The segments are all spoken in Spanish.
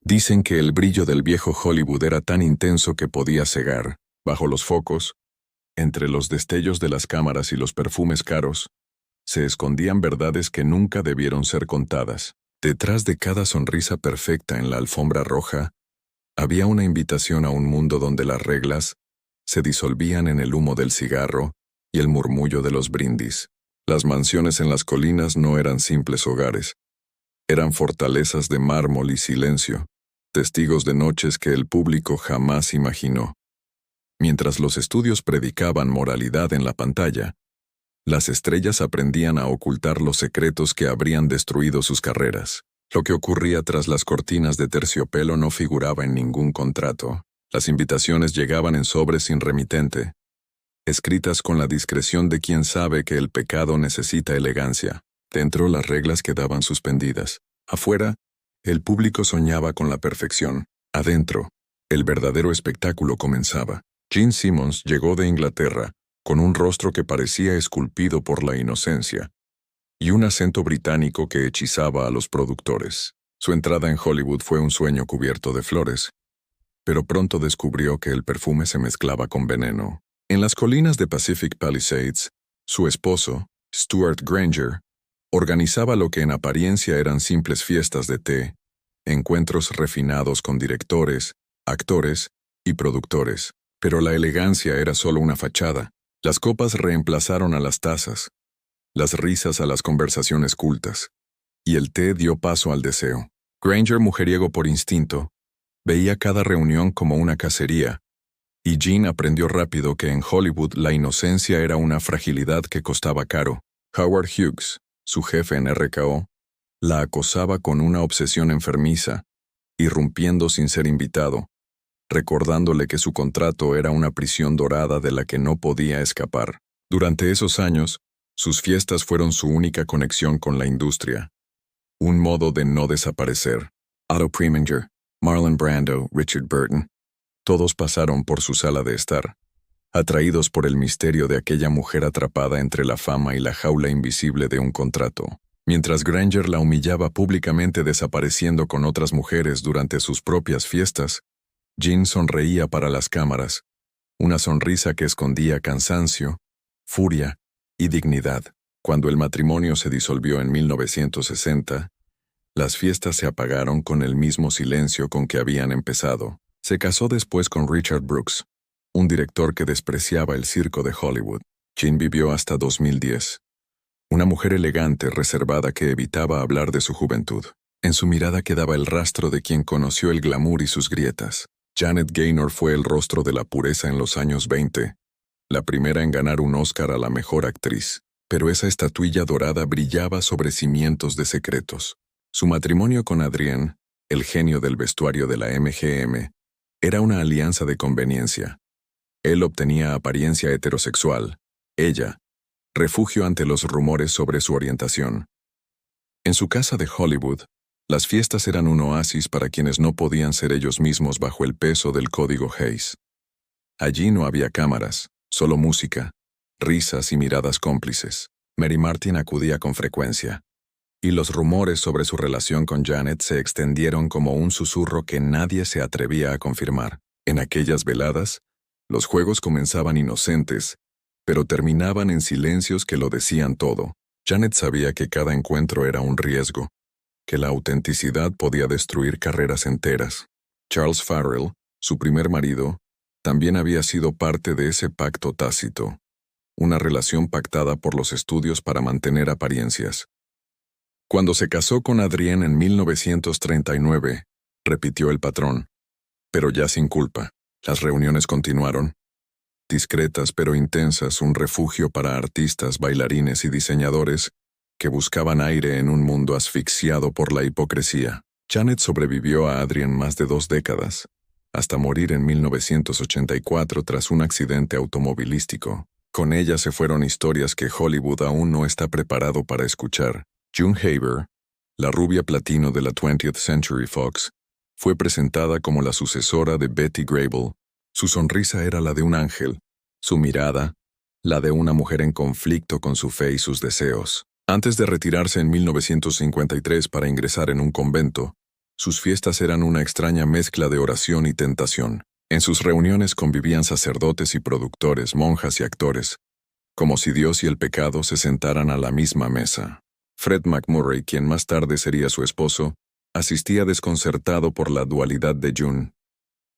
Dicen que el brillo del viejo Hollywood era tan intenso que podía cegar. Bajo los focos, entre los destellos de las cámaras y los perfumes caros, se escondían verdades que nunca debieron ser contadas. Detrás de cada sonrisa perfecta en la alfombra roja, había una invitación a un mundo donde las reglas se disolvían en el humo del cigarro y el murmullo de los brindis. Las mansiones en las colinas no eran simples hogares. Eran fortalezas de mármol y silencio, testigos de noches que el público jamás imaginó. Mientras los estudios predicaban moralidad en la pantalla, las estrellas aprendían a ocultar los secretos que habrían destruido sus carreras. Lo que ocurría tras las cortinas de terciopelo no figuraba en ningún contrato. Las invitaciones llegaban en sobres sin remitente, escritas con la discreción de quien sabe que el pecado necesita elegancia. Dentro, las reglas quedaban suspendidas. Afuera, el público soñaba con la perfección. Adentro, el verdadero espectáculo comenzaba. Gene Simmons llegó de Inglaterra, con un rostro que parecía esculpido por la inocencia, y un acento británico que hechizaba a los productores. Su entrada en Hollywood fue un sueño cubierto de flores, pero pronto descubrió que el perfume se mezclaba con veneno. En las colinas de Pacific Palisades, su esposo, Stuart Granger, organizaba lo que en apariencia eran simples fiestas de té, encuentros refinados con directores, actores y productores. Pero la elegancia era solo una fachada. Las copas reemplazaron a las tazas, las risas a las conversaciones cultas, y el té dio paso al deseo. Granger, mujeriego por instinto, veía cada reunión como una cacería, y Gene aprendió rápido que en Hollywood la inocencia era una fragilidad que costaba caro. Howard Hughes, su jefe en RKO, la acosaba con una obsesión enfermiza, irrumpiendo sin ser invitado, recordándole que su contrato era una prisión dorada de la que no podía escapar. Durante esos años, sus fiestas fueron su única conexión con la industria, un modo de no desaparecer. Otto Preminger, Marlon Brando, Richard Burton, todos pasaron por su sala de estar, atraídos por el misterio de aquella mujer atrapada entre la fama y la jaula invisible de un contrato. Mientras Granger la humillaba públicamente desapareciendo con otras mujeres durante sus propias fiestas, Gene sonreía para las cámaras, una sonrisa que escondía cansancio, furia y dignidad. Cuando el matrimonio se disolvió en 1960, las fiestas se apagaron con el mismo silencio con que habían empezado. Se casó después con Richard Brooks, un director que despreciaba el circo de Hollywood. Gene vivió hasta 2010. Una mujer elegante, reservada que evitaba hablar de su juventud. En su mirada quedaba el rastro de quien conoció el glamour y sus grietas. Janet Gaynor fue el rostro de la pureza en los años 20, la primera en ganar un Oscar a la mejor actriz. Pero esa estatuilla dorada brillaba sobre cimientos de secretos. Su matrimonio con Adrienne, el genio del vestuario de la MGM, era una alianza de conveniencia. Él obtenía apariencia heterosexual, ella, refugio ante los rumores sobre su orientación. En su casa de Hollywood, las fiestas eran un oasis para quienes no podían ser ellos mismos bajo el peso del código Hays. Allí no había cámaras, solo música, risas y miradas cómplices. Mary Martin acudía con frecuencia, y los rumores sobre su relación con Janet se extendieron como un susurro que nadie se atrevía a confirmar. En aquellas veladas, los juegos comenzaban inocentes, pero terminaban en silencios que lo decían todo. Janet sabía que cada encuentro era un riesgo, que la autenticidad podía destruir carreras enteras. Charles Farrell, su primer marido, también había sido parte de ese pacto tácito, una relación pactada por los estudios para mantener apariencias. Cuando se casó con Adrienne en 1939, repitió el patrón, pero ya sin culpa. Las reuniones continuaron, discretas pero intensas, un refugio para artistas, bailarines y diseñadores que buscaban aire en un mundo asfixiado por la hipocresía. Janet sobrevivió a Adrienne más de 2 décadas, hasta morir en 1984 tras un accidente automovilístico. Con ella se fueron historias que Hollywood aún no está preparado para escuchar. June Haber, la rubia platino de la 20th Century Fox, fue presentada como la sucesora de Betty Grable. Su sonrisa era la de un ángel, su mirada, la de una mujer en conflicto con su fe y sus deseos. Antes de retirarse en 1953 para ingresar en un convento, Sus fiestas eran una extraña mezcla de oración y tentación. En sus reuniones convivían sacerdotes y productores, monjas y actores, como si Dios y el pecado se sentaran a la misma mesa. Fred McMurray, quien más tarde sería su esposo, asistía desconcertado por la dualidad de June,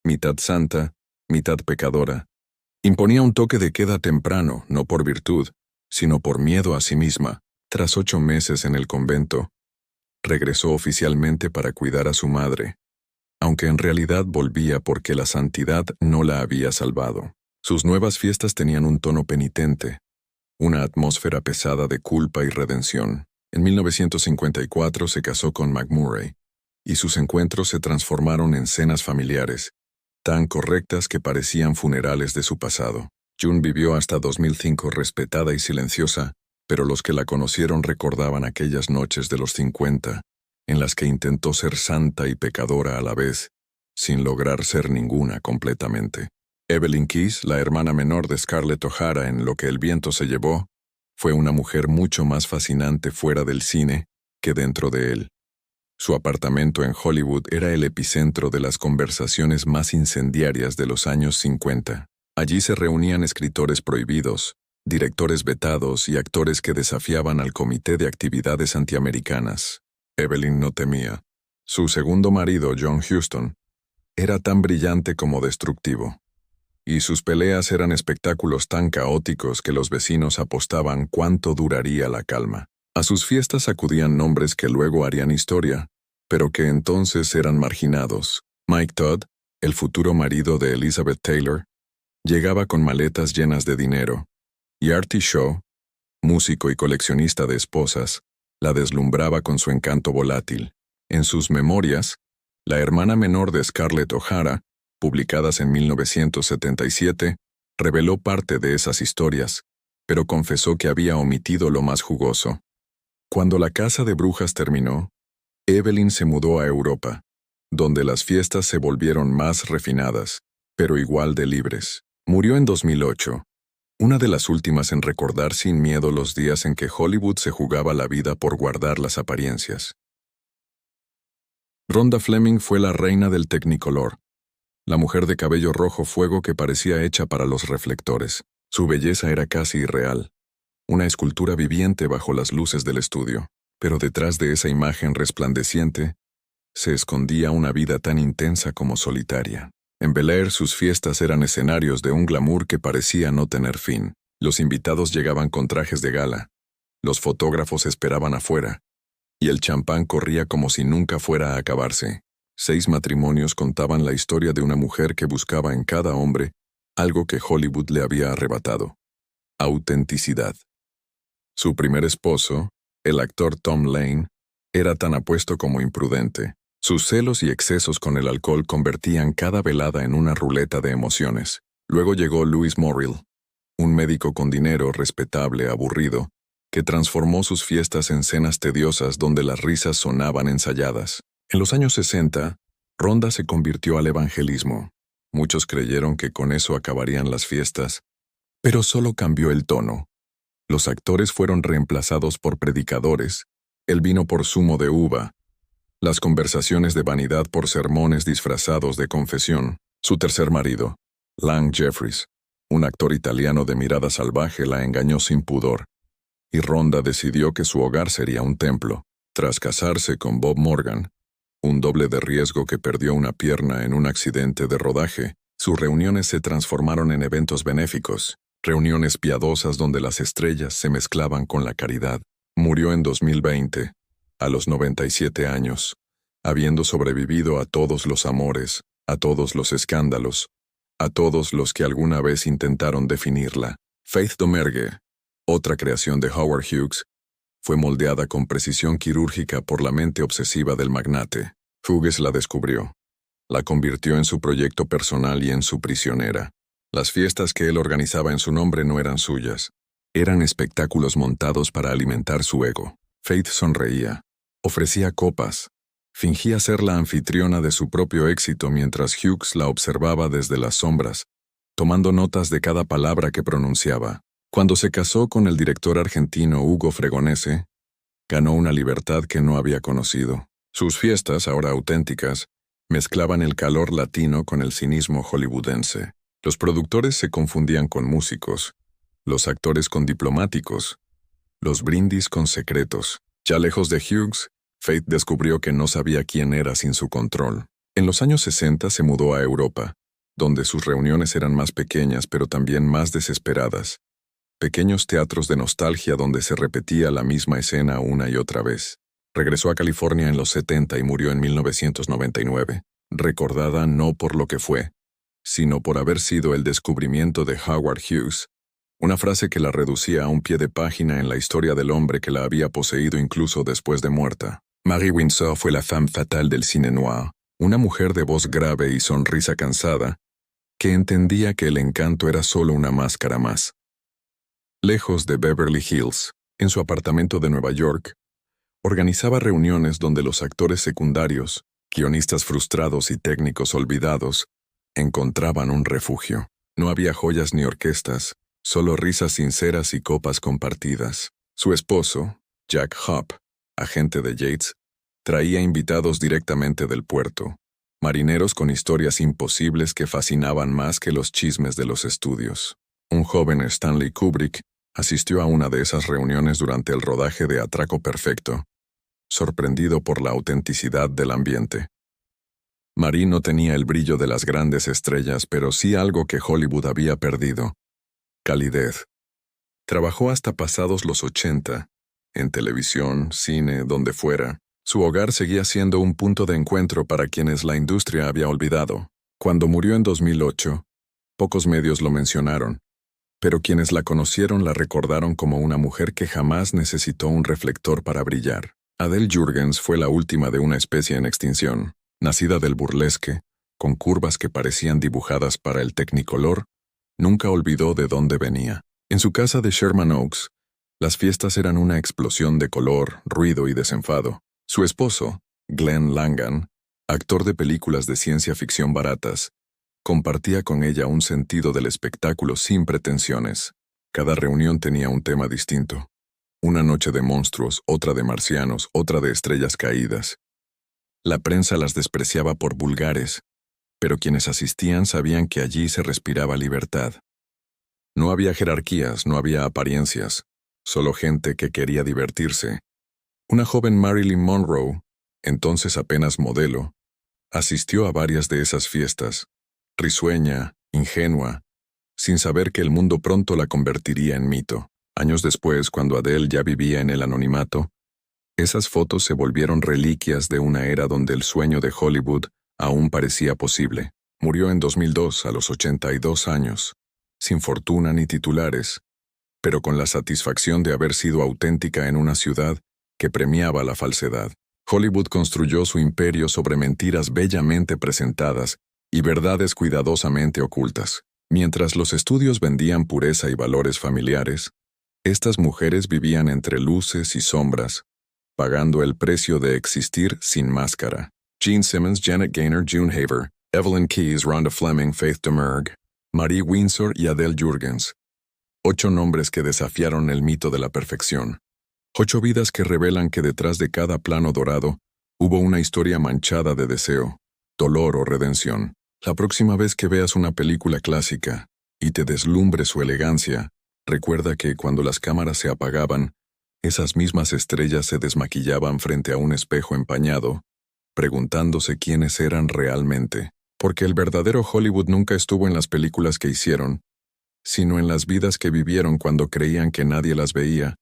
mitad santa, mitad pecadora. Imponía un toque de queda temprano, no por virtud, sino por miedo a sí misma. Tras 8 meses en el convento, regresó oficialmente para cuidar a su madre, aunque en realidad volvía porque la santidad no la había salvado. Sus nuevas fiestas tenían un tono penitente, una atmósfera pesada de culpa y redención. En 1954 se casó con McMurray, y sus encuentros se transformaron en cenas familiares, tan correctas que parecían funerales de su pasado. June vivió hasta 2005 respetada y silenciosa, pero los que la conocieron recordaban aquellas noches de los 50, en las que intentó ser santa y pecadora a la vez, sin lograr ser ninguna completamente. Evelyn Keyes, la hermana menor de Scarlett O'Hara en Lo que el viento se llevó, fue una mujer mucho más fascinante fuera del cine que dentro de él. Su apartamento en Hollywood era el epicentro de las conversaciones más incendiarias de los años 50. Allí se reunían escritores prohibidos, directores vetados y actores que desafiaban al Comité de Actividades Antiamericanas. Evelyn no temía. Su segundo marido, John Huston, era tan brillante como destructivo, y sus peleas eran espectáculos tan caóticos que los vecinos apostaban cuánto duraría la calma. A sus fiestas acudían nombres que luego harían historia, pero que entonces eran marginados. Mike Todd, el futuro marido de Elizabeth Taylor, llegaba con maletas llenas de dinero, y Artie Shaw, músico y coleccionista de esposas, la deslumbraba con su encanto volátil. En sus memorias, la hermana menor de Scarlett O'Hara, publicadas en 1977, reveló parte de esas historias, pero confesó que había omitido lo más jugoso. Cuando la casa de brujas terminó, Evelyn se mudó a Europa, donde las fiestas se volvieron más refinadas, pero igual de libres. Murió en 2008, una de las últimas en recordar sin miedo los días en que Hollywood se jugaba la vida por guardar las apariencias. Rhonda Fleming fue la reina del Technicolor, la mujer de cabello rojo fuego que parecía hecha para los reflectores. Su belleza era casi irreal, una escultura viviente bajo las luces del estudio, pero detrás de esa imagen resplandeciente se escondía una vida tan intensa como solitaria. En Bel Air sus fiestas eran escenarios de un glamour que parecía no tener fin. Los invitados llegaban con trajes de gala, los fotógrafos esperaban afuera, y el champán corría como si nunca fuera a acabarse. 6 matrimonios contaban la historia de una mujer que buscaba en cada hombre algo que Hollywood le había arrebatado: autenticidad. Su primer esposo, el actor Tom Lane, era tan apuesto como imprudente. Sus celos y excesos con el alcohol convertían cada velada en una ruleta de emociones. Luego llegó Louis Morrill, un médico con dinero, respetable, aburrido, que transformó sus fiestas en cenas tediosas donde las risas sonaban ensayadas. En los años 60, Rhonda se convirtió al evangelismo. Muchos creyeron que con eso acabarían las fiestas, pero solo cambió el tono. Los actores fueron reemplazados por predicadores, el vino por zumo de uva, las conversaciones de vanidad por sermones disfrazados de confesión. Su tercer marido, Lang Jeffries, un actor italiano de mirada salvaje, la engañó sin pudor, y Rhonda decidió que su hogar sería un templo. Tras casarse con Bob Morgan, un doble de riesgo que perdió una pierna en un accidente de rodaje, sus reuniones se transformaron en eventos benéficos, reuniones piadosas donde las estrellas se mezclaban con la caridad. Murió en 2020, a los 97 años, habiendo sobrevivido a todos los amores, a todos los escándalos, a todos los que alguna vez intentaron definirla. Faith Domergue, otra creación de Howard Hughes, fue moldeada con precisión quirúrgica por la mente obsesiva del magnate. Hughes la descubrió, la convirtió en su proyecto personal y en su prisionera. Las fiestas que él organizaba en su nombre no eran suyas, eran espectáculos montados para alimentar su ego. Faith sonreía, ofrecía copas, fingía ser la anfitriona de su propio éxito mientras Hughes la observaba desde las sombras, tomando notas de cada palabra que pronunciaba. Cuando se casó con el director argentino Hugo Fregonese, ganó una libertad que no había conocido. Sus fiestas, ahora auténticas, mezclaban el calor latino con el cinismo hollywoodense. Los productores se confundían con músicos, los actores con diplomáticos, los brindis con secretos. Ya lejos de Hughes, Faith descubrió que no sabía quién era sin su control. En los años 60 se mudó a Europa, donde sus reuniones eran más pequeñas pero también más desesperadas. Pequeños teatros de nostalgia donde se repetía la misma escena una y otra vez. Regresó a California en los 70 y murió en 1999, recordada no por lo que fue, sino por haber sido el descubrimiento de Howard Hughes, una frase que la reducía a un pie de página en la historia del hombre que la había poseído incluso después de muerta. Marie Windsor fue la femme fatale del cine noir, una mujer de voz grave y sonrisa cansada, que entendía que el encanto era solo una máscara más. Lejos de Beverly Hills, en su apartamento de Nueva York, organizaba reuniones donde los actores secundarios, guionistas frustrados y técnicos olvidados, encontraban un refugio. No había joyas ni orquestas, solo risas sinceras y copas compartidas. Su esposo, Jack Hopp, agente de Yates, traía invitados directamente del puerto, marineros con historias imposibles que fascinaban más que los chismes de los estudios. Un joven Stanley Kubrick asistió a una de esas reuniones durante el rodaje de Atraco Perfecto, sorprendido por la autenticidad del ambiente. Marie no tenía el brillo de las grandes estrellas, pero sí algo que Hollywood había perdido: calidez. Trabajó hasta pasados los 80, en televisión, cine, donde fuera. Su hogar seguía siendo un punto de encuentro para quienes la industria había olvidado. Cuando murió en 2008, pocos medios lo mencionaron, pero quienes la conocieron la recordaron como una mujer que jamás necesitó un reflector para brillar. Adele Jürgens fue la última de una especie en extinción, nacida del burlesque, con curvas que parecían dibujadas para el Technicolor. Nunca olvidó de dónde venía. En su casa de Sherman Oaks, las fiestas eran una explosión de color, ruido y desenfado. Su esposo, Glenn Langan, actor de películas de ciencia ficción baratas, compartía con ella un sentido del espectáculo sin pretensiones. Cada reunión tenía un tema distinto. Una noche de monstruos, otra de marcianos, otra de estrellas caídas. La prensa las despreciaba por vulgares, pero quienes asistían sabían que allí se respiraba libertad. No había jerarquías, no había apariencias, solo gente que quería divertirse. Una joven Marilyn Monroe, entonces apenas modelo, asistió a varias de esas fiestas, risueña, ingenua, sin saber que el mundo pronto la convertiría en mito. Años después, cuando Adele ya vivía en el anonimato, esas fotos se volvieron reliquias de una era donde el sueño de Hollywood aún parecía posible. Murió en 2002 a los 82 años, sin fortuna ni titulares, pero con la satisfacción de haber sido auténtica en una ciudad que premiaba la falsedad. Hollywood construyó su imperio sobre mentiras bellamente presentadas y verdades cuidadosamente ocultas. Mientras los estudios vendían pureza y valores familiares, estas mujeres vivían entre luces y sombras, pagando el precio de existir sin máscara. Gene Simmons, Janet Gaynor, June Haver, Evelyn Keyes, Rhonda Fleming, Faith Domergue, Marie Windsor y Adele Jürgens. 8 nombres que desafiaron el mito de la perfección. 8 vidas que revelan que detrás de cada plano dorado hubo una historia manchada de deseo, dolor o redención. La próxima vez que veas una película clásica y te deslumbre su elegancia, recuerda que cuando las cámaras se apagaban, esas mismas estrellas se desmaquillaban frente a un espejo empañado, preguntándose quiénes eran realmente. Porque el verdadero Hollywood nunca estuvo en las películas que hicieron, sino en las vidas que vivieron cuando creían que nadie las veía.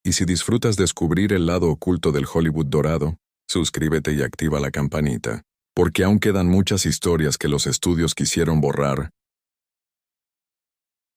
Y si disfrutas descubrir el lado oculto del Hollywood dorado, suscríbete y activa la campanita, porque aún quedan muchas historias que los estudios quisieron borrar,